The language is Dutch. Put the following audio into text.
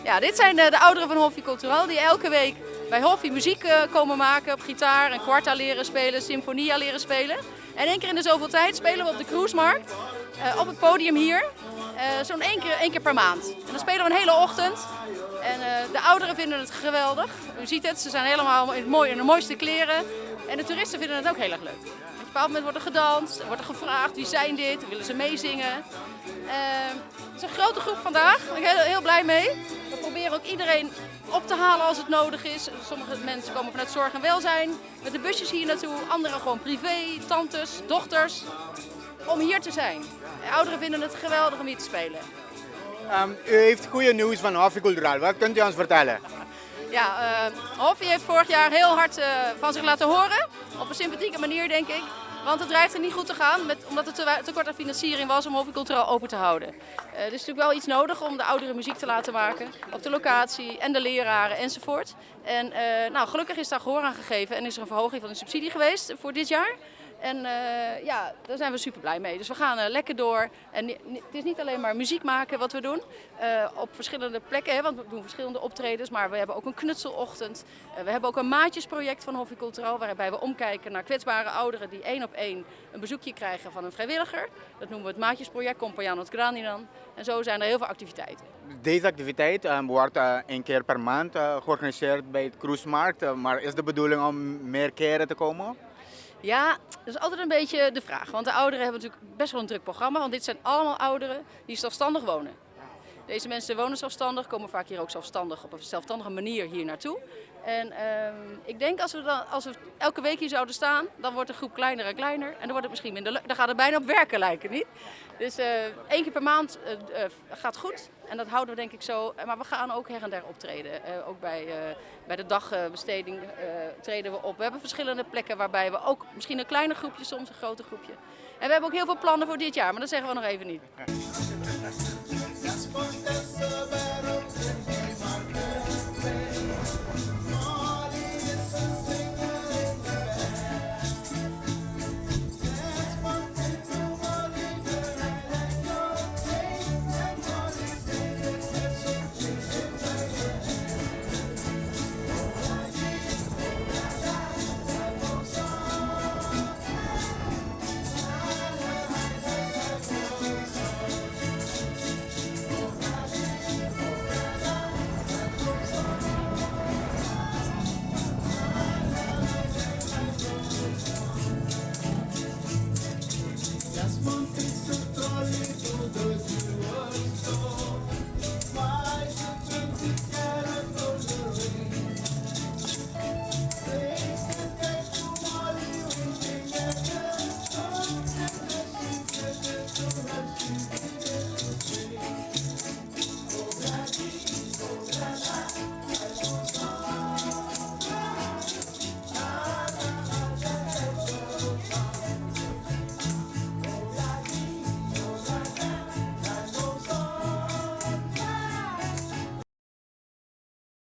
Ja, dit zijn de ouderen van Hoffi Culturel die elke week bij Hoffi muziek komen maken op gitaar, een kwarta leren spelen, symfonia leren spelen. En 1 keer in de zoveel tijd spelen we op de Cruisemarkt, op het podium hier, zo'n 1 keer per maand. En dan spelen we een hele ochtend. En de ouderen vinden het geweldig. U ziet het, ze zijn helemaal in de mooiste kleren. En de toeristen vinden het ook heel erg leuk. Op een bepaald moment wordt er gedanst, wordt er gevraagd wie zijn dit, willen ze meezingen. Het is een grote groep vandaag, daar ben ik heel blij mee. We proberen ook iedereen op te halen als het nodig is. Sommige mensen komen vanuit zorg en welzijn, met de busjes hier naartoe. Anderen gewoon privé, tantes, dochters, om hier te zijn. De ouderen vinden het geweldig om hier te spelen. U heeft goede nieuws van Hoffi Culturel. Wat kunt u ons vertellen? Ja, Hoffi heeft vorig jaar heel hard van zich laten horen. Op een sympathieke manier, denk ik. Want het dreigde niet goed te gaan, omdat er tekort aan financiering was om Hoffi Culturel open te houden. Er is natuurlijk wel iets nodig om de ouderen muziek te laten maken. Op de locatie en de leraren enzovoort. En gelukkig is daar gehoor aan gegeven en is er een verhoging van de subsidie geweest voor dit jaar. En ja, daar zijn we super blij mee. Dus we gaan lekker door. En het is niet alleen maar muziek maken wat we doen. Op verschillende plekken, hè, want we doen verschillende optredens. Maar we hebben ook een knutselochtend. We hebben ook een maatjesproject van Hoffi Culturel. Waarbij we omkijken naar kwetsbare ouderen die 1 op 1 een bezoekje krijgen van een vrijwilliger. Dat noemen we het maatjesproject, Compagnon het Graninan. En zo zijn er heel veel activiteiten. Deze activiteit wordt 1 keer per maand georganiseerd bij het Cruisemarkt. Maar is de bedoeling om meer keren te komen? Ja, dat is altijd een beetje de vraag. Want de ouderen hebben natuurlijk best wel een druk programma. Want dit zijn allemaal ouderen die zelfstandig wonen. Deze mensen wonen zelfstandig, komen vaak hier ook zelfstandig op een zelfstandige manier hier naartoe. En ik denk als we elke week hier zouden staan, dan wordt de groep kleiner en kleiner. En dan wordt het misschien minder leuk. Dan gaat het bijna op werken lijken, niet? Dus 1 keer per maand gaat goed. En dat houden we denk ik zo. Maar we gaan ook her en der optreden. Ook bij de dagbesteding treden we op. We hebben verschillende plekken waarbij we ook misschien een kleiner groepje, soms een groter groepje. En we hebben ook heel veel plannen voor dit jaar, maar dat zeggen we nog even niet.